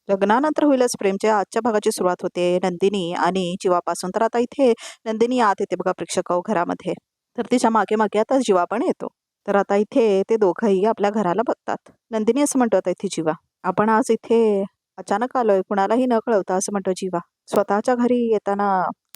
लग्नानंतर होईलच प्रेमच्या आजच्या भागाची सुरुवात होते नंदिनी आणि जीवापासून. तर आता इथे नंदिनी आत येते बघा प्रेक्षक घरामध्ये. तर तिच्या मागे मागे आता जीवा पण येतो. तर आता इथे ते दोघंही आपल्या घराला बघतात. नंदिनी असं म्हणतो आता इथे जीवा, आपण आज इथे अचानक आलोय, कुणालाही न कळवता, असं म्हणतो जीवा. स्वतःच्या घरी येताना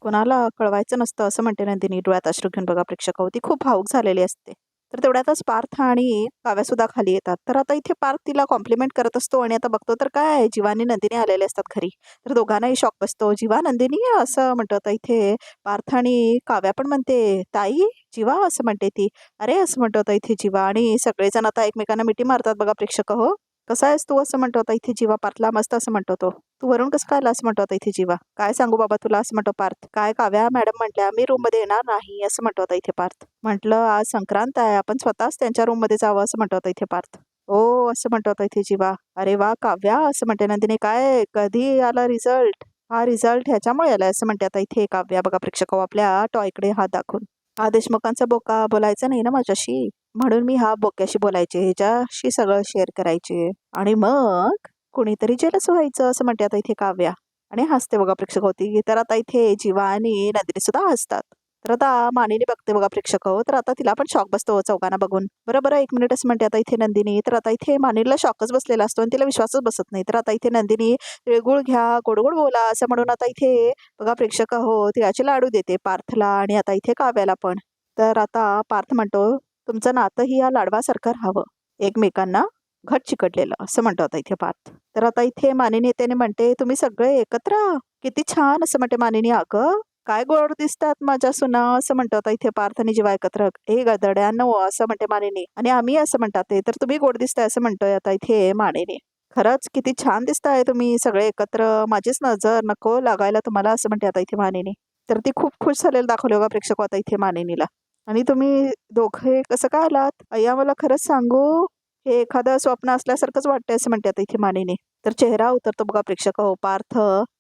कुणाला कळवायचं नसतं असं म्हणते नंदिनी डोळ्यात अश्रू घेऊन बघा प्रेक्षक. ती खूप भावूक झालेली असते. तर तेवढ्यातच पार्थ आणि काव्या सुद्धा खाली येतात. तर आता इथे पार्थ तिला कॉम्प्लिमेंट करत असतो आणि आता बघतो तर काय जीवा आणि नंदिनी आलेले असतात घरी. तर दोघांनाही शॉक बसतो. जीवा नंदिनी असं म्हणतो आता इथे पार्थ आणि काव्या पण म्हणते ताई जीवा असं म्हणते ती. अरे असं म्हणतो आता इथे जीवा आणि सगळेजण आता एकमेकांना मिठी मारतात बघा प्रेक्षक. हो कसा आहेस तू असं म्हणतो आता इथे जीवा पार्थला. मस्त असं म्हणतो तो. तू वरून कसं काय आला असं म्हणतो आता इथे जीवा. काय सांगू बाबा तुला असं म्हणतो पार्थ. काय काव्या मॅडम म्हटल्या मी रूम मध्ये येणार नाही असं म्हणतो आता इथे पार्थ. म्हटलं आज संक्रांत आहे, आपण स्वतःच त्यांच्या रूम मध्ये जावं असं म्हणतो आता इथे पार्थ. हो असं म्हणतो आता इथे जीवा. अरे वा काव्या असं म्हणते नंदिनी. काय कधी आला रिझल्ट. हा रिझल्ट ह्याच्यामुळे आलाय असं म्हणते आता इथे काव्या बघा प्रेक्षक आपल्या टॉयकडे हात दाखवून. हा देशमुखांचा बोका बोलायचा नाही ना माझ्याशी, म्हणून मी हा बोक्याशी बोलायचे, ह्याच्याशी सगळं शेअर करायचे आणि मग कुणीतरी जेलस व्हायचं असं म्हणते आता इथे काव्या. आणि हसते बघा प्रेक्षक होती. तर आता इथे जीवा आणि नंदिनी सुद्धा हसतात. तर आता मानिनी बघते बघा प्रेक्षक. तर आता तिला पण शॉक बसतो चौघांना बघून. बरं एक मिनिट असं म्हणते आता इथे नंदिनी. तर आता इथे मानिनीला शॉकच बसलेला असतो आणि तिला विश्वासच बसत नाही. तर आता इथे नंदिनी तिळगुळ घ्या गोड गोड बोला असं म्हणून आता इथे बघा प्रेक्षक तिळाचे लाडू देते पार्थला आणि आता इथे काव्याला पण. तर आता पार्थ म्हणतो तुमचं नातंही या लाडवासारखं राहावं, एकमेकांना घट चिकटलेलं असं म्हणतो आता इथे पार्थ. तर आता इथे मानिनी त्याने म्हणते तुम्ही सगळे एकत्र किती छान असं म्हणते मानिनी. अगं काय गोड दिसतात माझ्या सुना असं म्हणतो आता इथे पार्थ आणि जीवा एकत्र. हे गदड्यांनो असं म्हणते मानिनी. आणि आम्ही असं म्हणतात ते तर तुम्ही गोड दिसताय असं म्हणतोय आता इथे मानिनी. खरंच किती छान दिसताय तुम्ही सगळे एकत्र, माझीच नजर नको लागायला तुम्हाला असं म्हणते आता इथे मानिनी. तर ती खूप खुश झालेलं दाखवले बघा प्रेक्षक आता इथे मानिनीला. आणि तुम्ही दोघे कसं काय आलात अय्या मला खरंच सांगू, हे एखादं स्वप्न असल्यासारखंच वाटतंय असं म्हणते आता इथे मानिनी. तर चेहरा उतरतो बघा प्रेक्षक पार्थ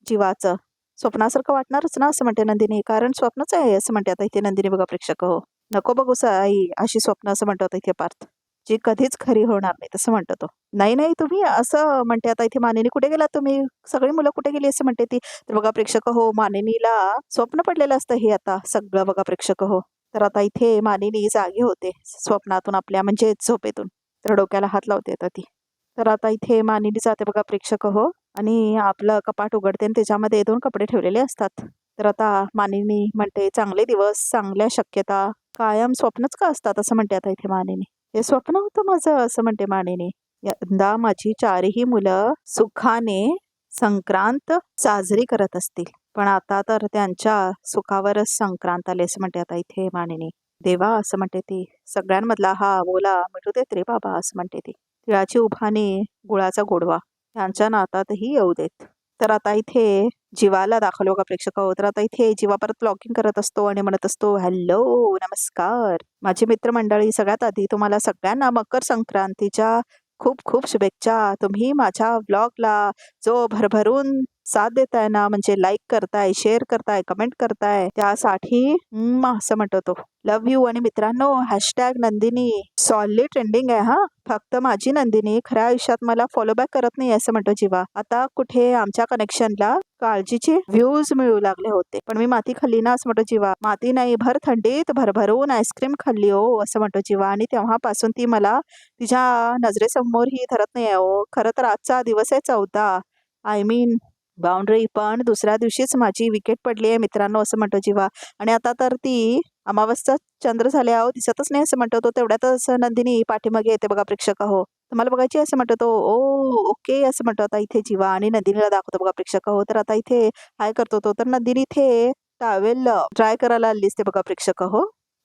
जीवाचं. स्वप्नासारखं वाटणारच ना असं म्हणते नंदिनी, कारण स्वप्नच आहे असं म्हणते आता इथे नंदिनी बघा प्रेक्षक. नको बघू आई अशी स्वप्न असं म्हणतो आता इथे पार्थ, जी कधीच खरी होणार नाही तसं म्हणतो तो. नाही नाही तुम्ही असं म्हणते आता इथे मानिनी. कुठे गेला तुम्ही, सगळी मुलं कुठे गेली असं म्हणते ती. तर बघा प्रेक्षक मानिनीला स्वप्न पडलेलं असतं हे आता सगळं बघा प्रेक्षक. तर आता इथे मानिनी जागी होते स्वप्नातून आपल्या म्हणजे झोपेतून. तर डोक्याला हात लावते आता ती. तर आता इथे मानिनी जाते बघा प्रेक्षक आणि आपलं कपाट उघडते आणि त्याच्यामध्ये 2 कपडे ठेवलेले असतात. तर आता मानिनी म्हणते चांगले दिवस चांगल्या शक्यता कायम स्वप्नच का असतात असं म्हणते आता इथे मानिनी. हे स्वप्न होतं माझं असं म्हणते मानिनी. यंदा माझी 4ही मुलं सुखाने संक्रांत साजरी करत असतील, पण आता तर त्यांच्या सुखावरच संक्रांत आले असं म्हणते आता इथे मानिनी. देवा असं म्हणते ती, सगळ्यांमधला हा बोला मिटू देत रे बाबा असं म्हणते ती. तिळाची उभाणी गुळाचा गोडवा यांच्या नातातही येऊ देत. तर आता इथे जीवाला दाखवलं बघा प्रेक्षक. तर आता इथे जीवा परत ब्लॉगिंग करत असतो आणि म्हणत असतो हॅलो नमस्कार माझी मित्रमंडळी, सगळ्यात आधी तुम्हाला सगळ्यांना मकर संक्रांतीच्या खूप खूप शुभेच्छा. तुम्ही माझ्या व्लॉगला जो भरभरून साथ देताय ना, म्हणजे लाईक करताय, शेअर करताय, कमेंट करताय, त्यासाठी असं म्हणतो तो. Love you. आणि मित्रांनो हॅशटॅग नंदिनी सॉलिड ट्रेंडिंग आहे हा. फक्त माझी नंदिनी खऱ्या आयुष्यात मला फॉलो बॅक करत नाही असं म्हणतो जीवा. आता कुठे आमच्या कनेक्शनला काळजीचे व्ह्यूज मिळू लागले होते, पण मी माती खाल्ली ना असं म्हणतो जीवा. माती नाही भर थंडीत भरभरून आईस्क्रीम खाल्ली हो असं म्हणतो जीवा. आणि तेव्हापासून ती मला तिच्या नजरेसमोर ही धरत नाही आहे हो. खरं तर आजचा दिवस आहे 14 आय मीन बाउंड्री, पण दुसऱ्या दिवशीच माझी विकेट पडली आहे मित्रांनो असं म्हणतो जीवा. आणि आता तर ती अमावस्या चंद्र झाले अहो दिसतच नाही असं म्हणतो तो. तेवढ्यातच नंदिनी पाठीमागे येते बघा प्रेक्षक. तुम्हाला बघायची असं म्हणतो तो. ओ ओके असं म्हणतो आता इथे जीवा आणि नंदिनीला दाखवतो बघा प्रेक्षक. तर आता इथे हाय करतो तो. तर नंदिनी इथे टावेल ड्राय करायला आली असते बघा प्रेक्षक.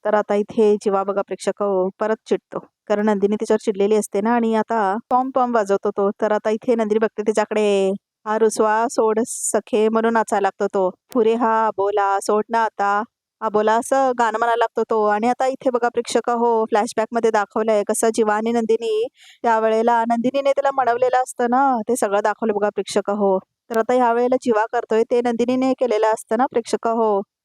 तर आता इथे जीवा बघा प्रेक्षक परत चिडतो, कारण नंदिनी तिच्यावर चिडलेली असते ना. आणि आता पॉम पॉम वाजवतो तो. तर आता इथे नंदिनी बघते तिच्याकडे. हा रुसवा सोड सखे म्हणून नाचायला लागतो तो. पुरे हा बोला सोड ना आता हा बोला असं गाणं म्हणायला लागतो तो. आणि आता इथे बघा प्रेक्षक फ्लॅशबॅक मध्ये दाखवलंय कसं जीवा आणि नंदिनी त्यावेळेला नंदिनीने त्याला म्हणवलेलं असतं ना, ते सगळं दाखवलं बघा प्रेक्षक. तर आता ह्या वेळेला जीवा करतोय ते नंदिनीने केलेलं असतं ना प्रेक्षक.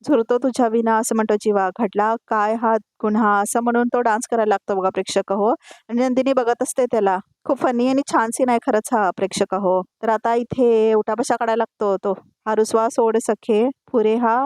झुरतो तुझ्या विना असं म्हणतो जीवा. घडला काय हा गुन्हा असं म्हणून तो डान्स करायला लागतो बघा प्रेक्षक हो. आणि नंदिनी बघत असते त्याला. खूप फनी आणि छान सीन आहे खरंच हा प्रेक्षक हो. तर आता इथे उठाबशा काढायला लागतो तो. हा रुसवा सोड सखे पुरे हा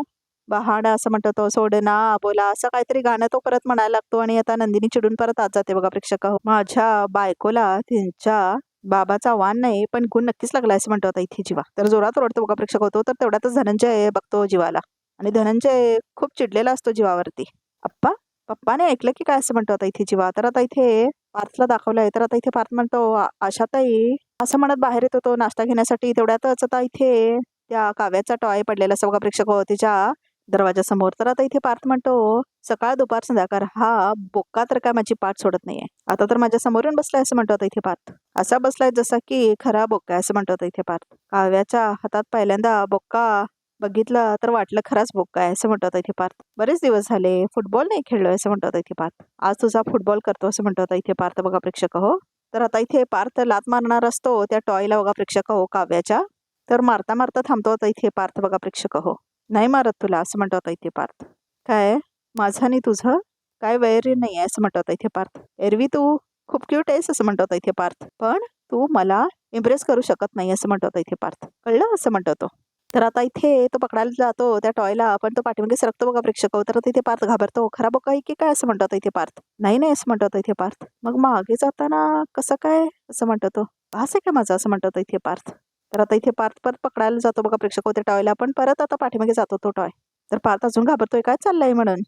बहाणा असं म्हणतो तो. सोड ना बोला असं काहीतरी गाणं तो परत म्हणायला लागतो. आणि आता नंदिनी चिडून परत आत जाते बघा प्रेक्षक हो. माझ्या बायकोला त्यांच्या बाबाचा वाण नाही पण गुण नक्कीच लागला असं म्हणतो आता इथे जीवा. तर जोरात ओरडतो बघा प्रेक्षक होतो. तर तेवढ्यातच धनंजय बघतो जीवाला. आणि धनंजय खूप चिडलेला असतो जीवावरती. अप्पा पप्पाने ऐकलं की काय असं म्हणतो आता इथे जीवा. तर आता इथे पार्थला दाखवलंय. तर आता इथे पार्थ म्हणतो आशाताई असं म्हणत बाहेर येतो तो नाश्ता घेण्यासाठी. तेवढ्यातच आता इथे त्या काव्याचा टॉय पडलेला असं बघा प्रेक्षक हो तिच्या दरवाजासमोर. तर आता इथे पार्थ म्हणतो सकाळ दुपार संध्याकाळ हा बोक्का तर काय माझी पाठ सोडत नाहीये. आता तर माझ्या समोर येऊन बसलाय असं म्हणतो आता इथे पार्थ. असा बसलाय जसा की खरा बोक्का असं म्हणतो आता इथे पार्थ. काव्याच्या हातात पहिल्यांदा बोक्का बघितलं तर वाटलं खराच बोक्का आहे असं म्हणतो आता इथे पार्थ. बरेच दिवस झाले फुटबॉल नाही खेळलोय असं म्हणतो आता इथे पार्थ. आज तुझा फुटबॉल करतो असं म्हणतो आता इथे पार्थ बघा प्रेक्षक हो. तर आता इथे पार्थ लात मारणार असतो त्या टॉयला बघा प्रेक्षक हो काव्याच्या. तर मारता मारता थांबतो आता इथे पार्थ बघा प्रेक्षक हो. नाही मारत तुला असं म्हणतो आता इथे पार्थ. काय माझं आणि तुझं काय वैर नाही आहे असं म्हणतो आता इथे पार्थ. एरवी तू खूप क्यूट आहेस असं म्हणतो आता इथे पार्थ. पण तू मला इम्प्रेस करू शकत नाही असं म्हणतो आता इथे पार्थ. कळलं असं म्हणतो तो. तर आता इथे तो पकडायला जातो त्या टॉयला पण तो पाठीमागे सरकतो बघा प्रेक्षक हो. तर तिथे पार्थ घाबरतो. खरा बोका आहे की काय असं म्हणतो आता इथे पार्थ. नाही नाही असं म्हणतो आता इथे पार्थ. मग मागे जाताना कसं काय असं म्हणतो तो. भास आहे का माझा असं म्हणतो आता इथे पार्थ. तर आता इथे पार्थ परत पकडायला जातो बघा प्रेक्षक हो त्या टॉयला पण परत आता पाठीमागे जातो तो टॉय. तर पार्थ अजून घाबरतोय काय चाललंय म्हणून.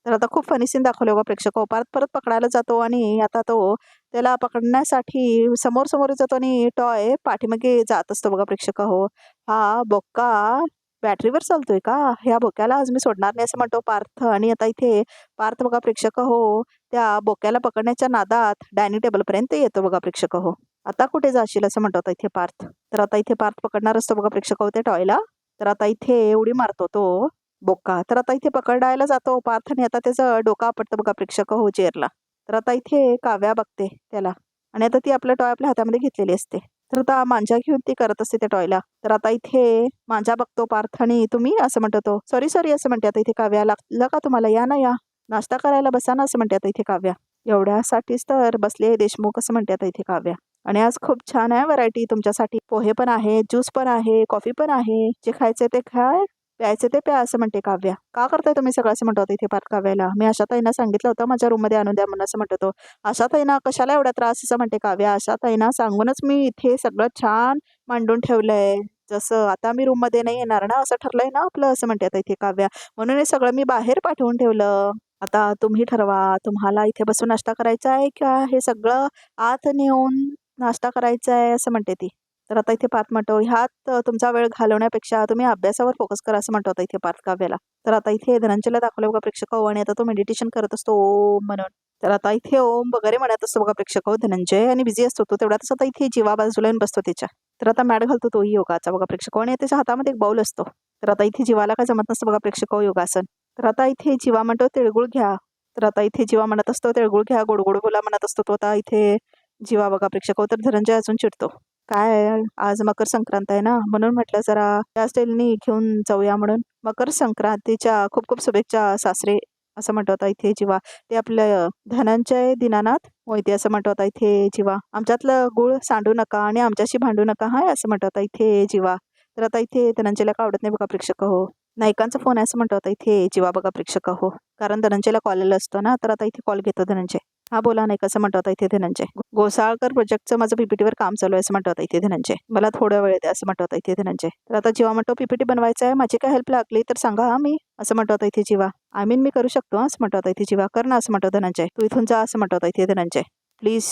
तर आता खूप फनी सीन दाखवले बघा प्रेक्षक हो. पार्थ परत पकडायला जातो आणि आता तो त्याला पकडण्यासाठी समोर समोर जातो आणि टॉय पाठीमागे जात असतो बघा प्रेक्षक हो. हा बोक्का बॅटरीवर चालतोय का. ह्या बोक्याला आज मी सोडणार नाही असं म्हणतो पार्थ. आणि आता इथे पार्थ बघा प्रेक्षक हो त्या बोक्याला पकडण्याच्या नादात डायनिंग टेबल पर्यंत येतो बघा प्रेक्षक हो. आता कुठे जाशील असं म्हणतो आता इथे पार्थ. तर आता इथे पार्थ पकडणार असतो बघा प्रेक्षक हो त्या टॉयला. तर आता इथे उडी मारतो तो बोक्का. तर आता इथे पकडायला जातो पार्थ आणि आता त्याचं डोकं आपटतं बघा प्रेक्षक हो चेअरला. तर आता इथे काव्या बघते त्याला. आणि आता ती आपलं टॉय आपल्या हातामध्ये घेतलेली असते. तर आता मांजा घेऊन ती करत असते त्या टॉयला. तर आता इथे मांजा बघतो पार्थ आणि तुम्ही असं म्हणतो तो. सॉरी सॉरी असं म्हणते आता इथे काव्या. लागलं का तुम्हाला या ना या नाश्ता करायला बसा ना असं म्हणते आता इथे काव्या. एवढ्यासाठीच तर बसले देशमुख असं म्हणते आता इथे काव्या. आणि आज खूप छान आहे व्हरायटी तुमच्यासाठी. पोहे पण आहे ज्यूस पण आहे कॉफी पण आहे. जे खायचे ते खाय प्यायचे ते प्या असं म्हणते काव्या. का करताय तुम्ही सगळं असं म्हणतो इथे पार्थ काव्याला. मी आशाताईंना सांगितलं होतं माझ्या रूममध्ये आणून द्या म्हणून असं म्हणतो तो. आशाताईंना कशाला एवढा त्रास असं म्हणते काव्या. आशाताईंना सांगूनच मी इथे सगळं छान मांडून ठेवलंय. जसं आता मी रूममध्ये नाही येणार ना असं ठरलंय ना आपलं असं म्हणते आता इथे काव्या. म्हणून हे सगळं मी बाहेर पाठवून ठेवलं. आता तुम्ही ठरवा तुम्हाला इथे बसून नाश्ता करायचा आहे का हे सगळं आत नेऊन नाश्ता करायचा आहे असं म्हणते ती. तर आता इथे पार्थ म्हणतो ह्यात तुमचा वेळ घालवण्यापेक्षा तुम्ही अभ्यासावर फोकस करा असं म्हणतो आता इथे पार्थ काव्याला. तर आता इथे धनंजयला दाखवलं बघा प्रेक्षक हो. आणि आता तो मेडिटेशन करत असतो ओम म्हणून. तर आता इथे ओम वगैरे म्हणत असतो बघा प्रेक्षक हो धनंजय. आणि बिझी असतो तो. तेवढ्यातच आता इथे जीवा बाजूला येऊन बसतो त्याच्या. तर आता मॅट घालतो तोही योगाचा बघा प्रेक्षक हो. आणि त्याच्या हातामध्ये एक बाऊल असतो. तर आता इथे जीवाला काय जमत नसतं बघा प्रेक्षक हो योगासन. तर आता इथे जीवा म्हणतो तिळगुळ घ्या. तर आता इथे जीवा म्हणत असतो तिळगुळ घ्या गोड गोड बोला म्हणत असतो तो. आता इथे जीवा बघा प्रेक्षक हो. तर धनंजय अजून चिडतो. काय आज मकर संक्रांत आहे ना म्हणून म्हटलं जरा त्या स्टाईलनी घेऊन जाऊया म्हणून. मकर संक्रांतीच्या खूप खूप शुभेच्छा सासरे असं म्हणतो आता इथे जीवा. ते आपलं धनंजय दीनानाथ मोहिते असं म्हणतो आता इथे जीवा. आमच्यातलं गुळ सांडू नका आणि आमच्याशी भांडू नका हाय असं म्हणतो आता इथे जीवा. तर आता इथे धनंजयला का आवडत नाही बघा प्रेक्षक हो. नायकांचा फोन आहे असं म्हणतो आता इथे जीवा बघा प्रेक्षक हो. कारण धनंजयला कॉल आला असतो ना. तर आता इथे कॉल घेतो धनंजय. हा बोला नाही कसं म्हणतो आता इथे धनंजय. घोसाळकर प्रोजेक्टचं माझं पीपीटीवर काम चालू आहे असं म्हणतो आता इथे धनंजय. मला थोडा वेळ द्या असं म्हणतो आता इथे धनंजय. तर आता जीवा म्हणतो पीपीटी बनवायचं आहे माझी काय हेल्प लागली तर सांगा हा मी असं म्हणतो आता इथे जीवा. आय मीन मी करू शकतो असं म्हणतो आता इथे जीवा. कर ना असं म्हणतो धनंजय. तू इथून जा असं म्हणतो आता इथे धनंजय. प्लीज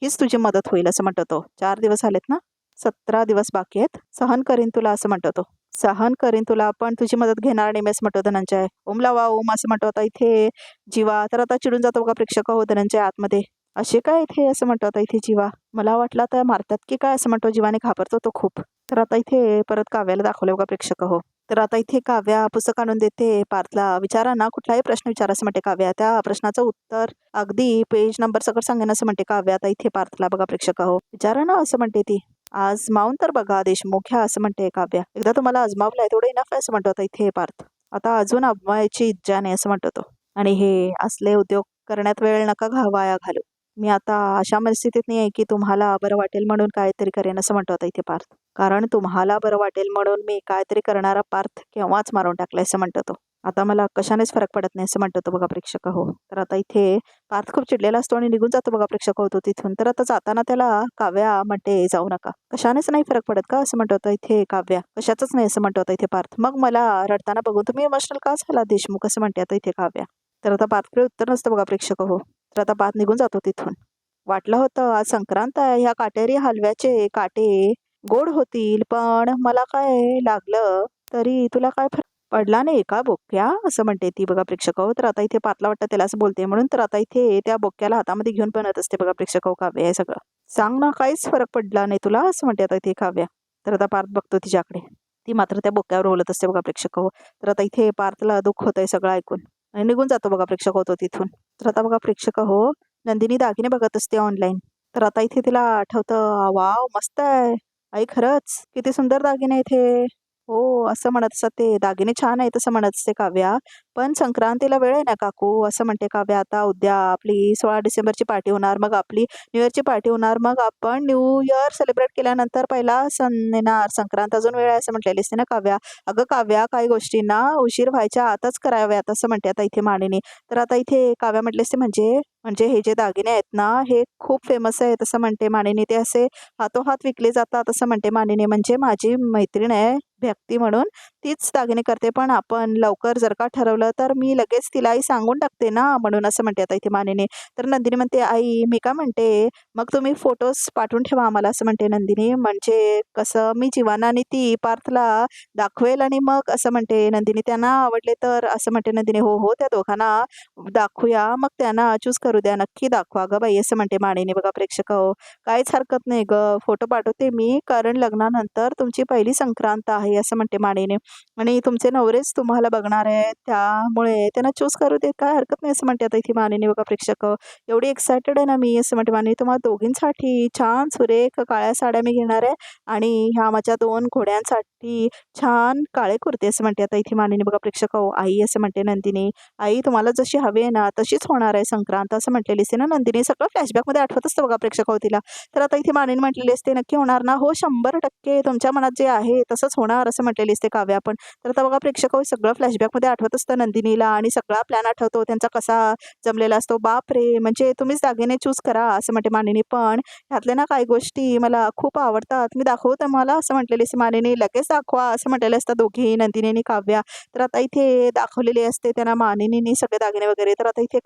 हीच तुझी मदत होईल असं म्हणतो तो. 4 दिवस आलेत ना 17 दिवस बाकी आहेत. सहन करीन तुला असं म्हणतो तो. सहन करीन तुला पण तुझी मदत घेणार नाही मी असं म्हणतो धनंजय. ओम लावा ओम असं म्हणतो आता इथे जीवा. तर आता चिडून जातो बघा प्रेक्षक हो धनंजय आतमध्ये. असे काय इथे असं म्हणतो आता इथे जीवा. मला वाटलं आता मारतात की काय असं म्हणतो जीवाने घाबरतो तो खूप. तर आता इथे परत काव्याला दाखवलं बघा प्रेक्षक हो. तर आता इथे काव्या पुस्तक आणून देते पार्थला. विचारा ना कुठलाही प्रश्न विचारा असं म्हणते काव्या. त्या प्रश्नाचं उत्तर अगदी पेज नंबर सगळं सांगेन असं म्हणते काव्या आता इथे पार्थला बघा प्रेक्षक हो. विचारा ना असं म्हणते ती. आजमावून तर बघा देशमुख ह्या असं म्हणते काव्या. एकदा तुम्हाला आजमावलाय तेवढं इनफ आहे असं म्हणतो आता इथे पार्थ. आता अजून अभ्याची इच्छा नाही असं म्हणतो तो. आणि हे असले उद्योग करण्यात वेळ नका वाया घालू. मी आता अशा परिस्थितीत नाही आहे की तुम्हाला बरं वाटेल म्हणून काहीतरी करेन असं म्हणतो आता इथे पार्थ. कारण तुम्हाला बरं वाटेल म्हणून मी काहीतरी करणारा पार्थ केव्हाच मारून टाकलाय असं म्हणतो तो. आता मला कशानेच फरक पडत नाही असं म्हणतो तो बघा प्रेक्षक हो. तर आता इथे पार्थ खूप चिडलेला असतो आणि निघून जातो बघा प्रेक्षक होतो तिथून. तर आता जाताना त्याला काव्या म्हणते जाऊ नका. कशानेच नाही फरक पडत का असं म्हणतो इथे काव्या. कशाचंच नाही असं म्हणतो इथे पार्थ. मग मला रडताना बघून तुम्ही इमोशनल का झाला देशमुख असं म्हणते आता इथे काव्या. तर आता पार्थकडे उत्तर नसतं बघा प्रेक्षक हो. तर आता पार्थ निघून जातो तिथून. वाटलं होतं आज संक्रांत आहे, ह्या काटेरी हलव्याचे काटे गोड होतील, पण मला काय लागलं तरी तुला काय फरक पडला नाही का बोक्या असं म्हणते ती बघा प्रेक्षक हो. तर आता इथे पार्थला वाटतं त्याला असं बोलते म्हणून. तर आता इथे त्या बोक्याला हातामध्ये घेऊन बनत असते बघा प्रेक्षक हो काव्य हे सगळं. सांग ना काहीच फरक पडला नाही तुला असं म्हणते आता इथे काव्या. तर आता पार्थ बघतो तिच्याकडे. ती मात्र त्या बोक्यावर बोलत असते बघा प्रेक्षक हो. तर आता इथे पार्थला दुःख होतंय सगळं ऐकून आणि निघून जातो बघा प्रेक्षक होतो तिथून. तर आता बघा प्रेक्षक हो, नंदिनी दागिने बघत असते ऑनलाईन. तर आता इथे तिला आठवतं वाव मस्त आहे आई खरंच किती सुंदर दागिने इथे. हो असं म्हणत असतात ते दागिने छान आहेत असं म्हणत असते काव्या. पण संक्रांतीला वेळ आहे ना काकू असं म्हणते काव्या. आता उद्या आपली 16 डिसेंबरची पार्टी होणार, मग आपली न्यू इयरची पार्टी होणार, मग आपण न्यू इयर सेलिब्रेट केल्यानंतर पहिला सण येणार, संक्रांत अजून वेळ आहे असं म्हटलेली असते ना काव्या. अगं काव्या काही गोष्टींना उशीर व्हायच्या आताच कराव्यात असं म्हणते आता इथे मानिनी. तर आता इथे काव्या म्हटले असते म्हणजे म्हणजे हे जे दागिने आहेत ना हे खूप फेमस आहेत असं म्हणते मानिनी. ते असे हातोहात विकले जातात असं म्हणते मानिनी. म्हणजे माझी मैत्रीण आहे भक्ती म्हणून तीच दागिने करते, पण आपण लवकर जर का ठरवलं तर मी लगेच तिलाही सांगून टाकते ना म्हणून असं म्हणते आता इथे मानिनी. तर नंदिनी म्हणते आई मी का म्हणते मग तुम्ही फोटोज पाठवून ठेवा आम्हाला असं म्हणते नंदिनी. म्हणजे कसं मी जीवाना आणि ती पार्थला दाखवेल आणि मग असं म्हणते नंदिनी त्यांना आवडले तर असं म्हणते नंदिनी. हो हो त्या दोघांना दाखवूया मग त्यांना चूज करू द्या, नक्की दाखवा ग बाई असं म्हणते मानिनी बघा प्रेक्षक हो. काहीच हरकत नाही ग फोटो पाठवते मी, कारण लग्नानंतर तुमची पहिली संक्रांत आहे असं म्हणते मानिनी. आणि तुमचे नवरेच तुम्हाला बघणार आहेत त्यामुळे त्यांना चूज करू देत काय हरकत नाही असं म्हणते आता इथे मानिनी बघा प्रेक्षक. एवढी एक्सायटेड आहे ना मी असं म्हणते मानिनी. तुम्हाला दोघींसाठी छान सुरेख काळ्या साड्या मी घेणार आहे आणि ह्या माझ्या 2 घोड्यांसाठी छान काळे कुर्ते असं म्हणते आता इथे मानिनी बघा प्रेक्षक हो. आई असं म्हणते नंदिनी आई तुम्हाला जशी हवी आहे ना तशीच होणार आहे संक्रांत असं म्हटलेली असते ना नंदिनी. सगळं फ्लॅशबॅकमध्ये आठवत असतं बघा प्रेक्षक हो तिला. तर आता इथे मानिनी म्हटलेली असते नक्की होणार ना. हो 100% तुमच्या मनात जे आहे तसंच होणार असं म्हटलेली असते काव्या पण. तर आता बघा प्रेक्षक हो सगळं फ्लॅशबॅकमध्ये आठवत असतं नंदिनीला आणि सगळा प्लॅन आठवतो त्यांचा कसा जमलेला असतो. बाप रे म्हणजे तुम्हीच दागिने चूज करा असं म्हणते मानिनी, पण ह्यातल्या ना काही गोष्टी मला खूप आवडतात मी दाखवते मला असं म्हटलेली असते मानिनी. लगेच दाखवा असं म्हटलेले असतात दोघी नंदिनी आणि काव्या. तर आता इथे दाखवलेली असते त्यांना मानिनीने सगळे दागिने वगैरे. तर आता इथे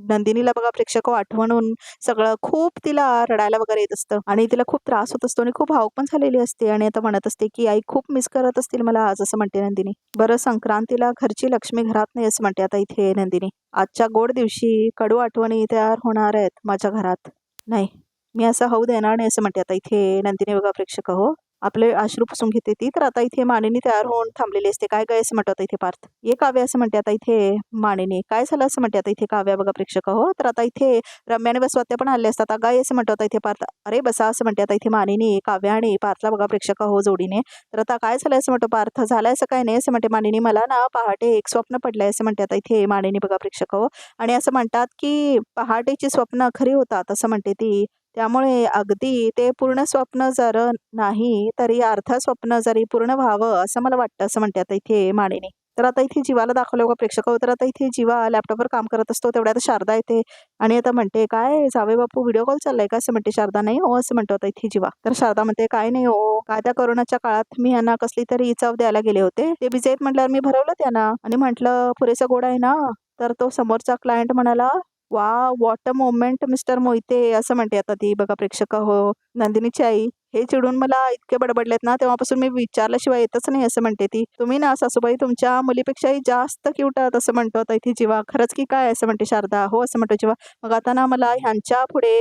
नंदिनीला बघा प्रेक्षक आठवणून सगळं खूप तिला रडायला वगैरे येत असतं आणि तिला खूप त्रास होत असतो आणि खूप भावूक पण झालेली असते आणि आता म्हणत असते की आई खूप मिस करत असतील मला आज असं म्हणते नंदिनी. बरं संक्रांतीला घरची लक्ष्मी घरात नाही असं म्हणते आता इथे नंदिनी. आजच्या गोड दिवशी कडू आठवणी तयार होणार आहेत माझ्या घरात. नाही मी असं होऊ देणार नाही असं म्हणते आता इथे नंदिनी बघा प्रेक्षक हो. आपले अश्रू पुसून घेते ती. तर आता इथे मानिनी तयार होऊन थांबलेली असते. काय काय असं म्हणतो आता इथे पार्थ. ये काव्य असं म्हणते आता इथे मानिनी. काय झालं असं म्हणते आता इथे काव्या बघा प्रेक्षक हो. तर आता इथे रम्या आणि बसवात्या पण आले असतात. अगाई असं म्हणतो आता इथे पार्थ. अरे बसा असं म्हणते आता इथे मानिनी काव्या आणि पार्थला बघा प्रेक्षक हो जोडीने. तर आता काय झालं असं म्हणतो पार्थ. झालंय असं काय नाही असं म्हणते मानिनी. मला ना पहाटे एक स्वप्न पडलंय असं म्हणते आता इथे मानिनी बघा प्रेक्षक हो. आणि असं म्हणतात की पहाटेची स्वप्न खरी होतात असं म्हणते ती. त्यामुळे अगदी ते पूर्ण स्वप्न जर नाही तरी अर्ध स्वप्न जरी पूर्ण व्हावं असं मला वाटतं असं म्हणते आता इथे मानिनी. तर आता इथे जीवाला दाखवलं बघा प्रेक्षक हो. तर आता इथे जीवा लॅपटॉपवर काम करत असतो तेवढ्यात शारदा येते आणि आता म्हणते काय जावे बापू व्हिडिओ कॉल चाललाय का असं म्हणते शारदा. नाही हो असं म्हणतो आता इथे जीवा. तर शारदा म्हणते काय नाही हो काय त्या कोरोनाच्या काळात मी यांना कसली तरी चव द्यायला गेले होते, ते बिझी आहेत म्हटल्यावर मी भरवलं त्यांना आणि म्हटलं पुरेसा गोड आहे ना. तर तो समोरचा क्लायंट म्हणाला वा what a moment mister Mohite असं म्हणते आता ती बघा प्रेक्षक हो. नंदिनीची आई हे चिडून मला इतके बडबडलेत ना तेव्हापासून मी विचारल्याशिवाय येतच नाही असं म्हणते ती. तुम्ही ना सासूबाई तुमच्या मुलीपेक्षाही जास्त क्यूट आहात असं म्हणतो आता इथे जीवा. खरंच की काय असं म्हणते शारदा. हो असं म्हणतो जीवा. मग आता ना मला ह्यांच्या पुढे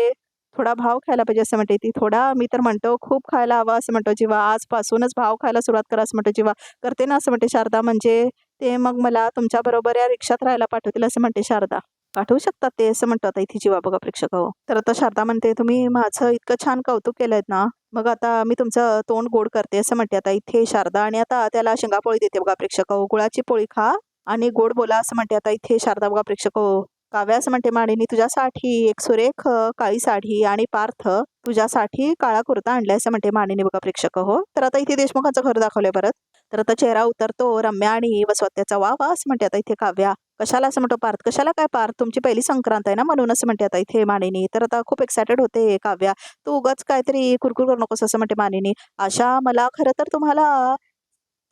थोडा भाव खायला पाहिजे असं म्हणते ती. थोडा मी तर म्हणतो खूप खायला हवा असं म्हणतो जीवा. आजपासूनच भाव खायला सुरुवात करा असं म्हणतो जीवा. करते ना असं म्हणते शारदा. म्हणजे ते मग मला तुमच्या बरोबर या रिक्षात राहायला पाठवतील असं म्हणते शारदा. पाठवू शकतात ते असं म्हणतो आता इथे जीवा बघा प्रेक्षक हो. तर आता शारदा म्हणते तुम्ही माझं इतकं छान कौतुक केलंय ना मग आता मी तुमचं तोंड गोड करते असं म्हणते आता इथे शारदा. आणि आता त्याला शेंगापोळी देते बघा प्रेक्षक हो. गुळाची पोळी खा आणि गोड बोला असं म्हणते आता इथे शारदा बघा प्रेक्षक हो. काव्या असं म्हणते मानिनी तुझ्यासाठी एक सुरेख काळी साडी आणि पार्थ तुझ्यासाठी काळा कुर्ता आणलाय असं म्हणते मानिनी बघा प्रेक्षक हो. तर आता इथे देशमुखांचं घर दाखवलंय परत. तर आता चेहरा उतरतो रम्या आणि वसवत्याचा वा वा असं म्हणते आता इथे काव्या. कशाला असं म्हणतो पार्थ कशाला काय पार्थ तुमची पहिली संक्रांत आहे ना म्हणून असं म्हणते आता इथे मानिनी. तर आता खूप एक्सायटेड होते काव्या. तू उगाच काहीतरी कुरकुर करू नकोस असं म्हणते मानिनी. आशा मला खरं तर तुम्हाला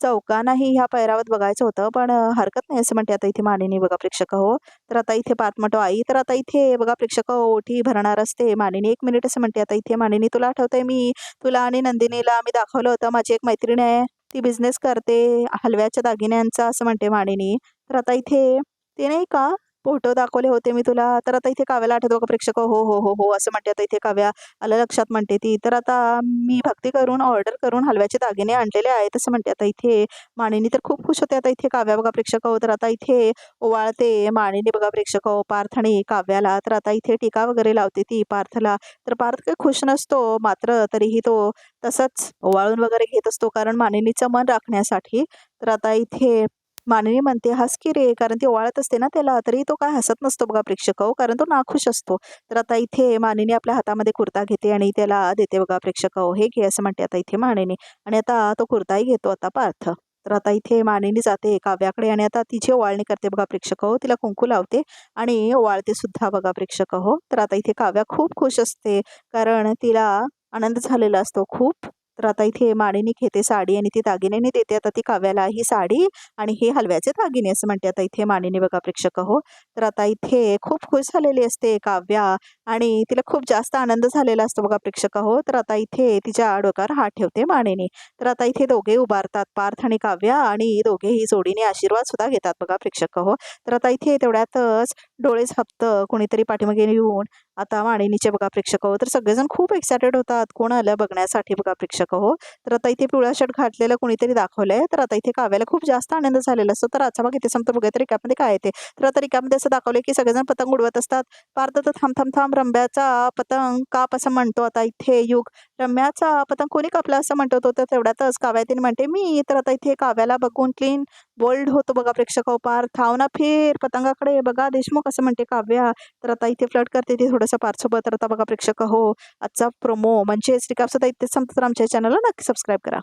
चौकांनाही ह्या पैरावत बघायचं होतं पण हरकत नाही असं म्हणते आता इथे मानिनी बघा प्रेक्षक हो. तर आता इथे पार्थ म्हणतो आई तर आता इथे बघा प्रेक्षक हो ओठी भरणार असते मानिनी 1 मिनिट असं म्हणते आता इथे मानिनी तुला आठवतंय मी तुला आणि नंदिनीला मी दाखवलं होतं माझी एक मैत्रीण आहे ती बिझनेस करते हलव्याच्या दागिन्यांचा असं म्हणते मानिनी. तर आता इथे ते नाही का फोटो दाखवले होते मी तुला. तर आता इथे काव्याला आठवतो का प्रेक्षक हो हो हो हो असं म्हणते आता इथे काव्या. आलं लक्षात म्हणते ती. तर आता मी भक्ती करून ऑर्डर करून हलव्याचे दागिने आणलेले आहेत असं म्हणते आता इथे मानिनी. तर खूप खुश होते आता इथे काव्या बघा प्रेक्षक हो. तर आता इथे ओवाळते मानिनी बघा प्रेक्षक हो पार्थ आणि काव्याला. तर आता इथे टीका वगैरे लावते ती पार्थला. तर पार्थ काही खुश नसतो मात्र तरीही तो तसंच ओवाळून वगैरे घेत असतो कारण मानिनीचं मन राखण्यासाठी. तर आता इथे मानिनी म्हणते हस की रे कारण ती ओवाळत असते ना त्याला तरी तो काय हसत नसतो बघा प्रेक्षक हो कारण तो नाखुश असतो. तर आता इथे मानिनी आपल्या हातामध्ये कुर्ता घेते आणि त्याला देते बघा प्रेक्षक हो हे घे असं म्हणते आता इथे मानिनी. आणि आता तो कुर्ताही घेतो आता पार्थ. तर आता इथे मानिनी जाते काव्याकडे आणि आता तिची ओवाळणी करते बघा प्रेक्षक हो. तिला कुंकू लावते आणि ओवाळते सुद्धा बघा प्रेक्षक हो. तर आता इथे काव्या खूप खुश असते कारण तिला आनंद झालेला असतो खूप. तर आता इथे मानिनी घेते साडी आणि ती दागिन्याने देते आता ती काव्याला ही साडी आणि हे हलव्याचे दागिने असं म्हणते आता इथे मानिनी बघा प्रेक्षक हो. तर आता इथे खूप खुश झालेली असते काव्या आणि तिला खूप जास्त आनंद झालेला असतो बघा प्रेक्षक हो. तर आता इथे तिच्या डोक्यावर हात ठेवते मानिनी. तर आता इथे दोघे उभारतात पार्थ आणि काव्या आणि दोघेही जोडीने आशीर्वाद सुद्धा घेतात बघा प्रेक्षक हो. तर आता इथे तेवढ्यातच डोळे झापतं कोणीतरी पाठीमागे येऊन आता मानिनीचे बघा प्रेक्षक हो. तर सगळेजण खूप एक्सायटेड होतात कोण आलं बघण्यासाठी बघा प्रेक्षक हो. तर आता इथे पिवळा शर्ट घातलेलं कोणीतरी दाखवलंय. तर आता इथे काव्याला खूप जास्त आनंद झालेला असतो. तर अच्छा बघ इथे संपतो बघा तर रिकामध्ये काय येते. तर आता रिकामध्ये असं दाखवलंय की सगळेजण पतंग उडवत असतात. पार्थ तर थांब थांब थांब रंब्याचा पतंग काप असं म्हणतो आता इथे युग. रम्याचा पतंग कोणी कापला असं म्हणतो तो. तर तेवढ्यातच काव्या तिने म्हणते मी. तर आता इथे काव्याला बघून क्लीन बोल्ड होतो बघा प्रेक्षक हो. पार्थ थांब ना फिर पतंगाकडे बघा देशमुख असं म्हणते काव्या. तर आता इथे फ्लर्ट करते ती थोडंसं पार्थसोबत. तर आता बघा प्रेक्षक हो आजचा प्रोमो म्हणजे रिकाप सुद्धा इथेच संपतो. तर आमच्या चॅनलला नक्की सबस्क्राईब करा.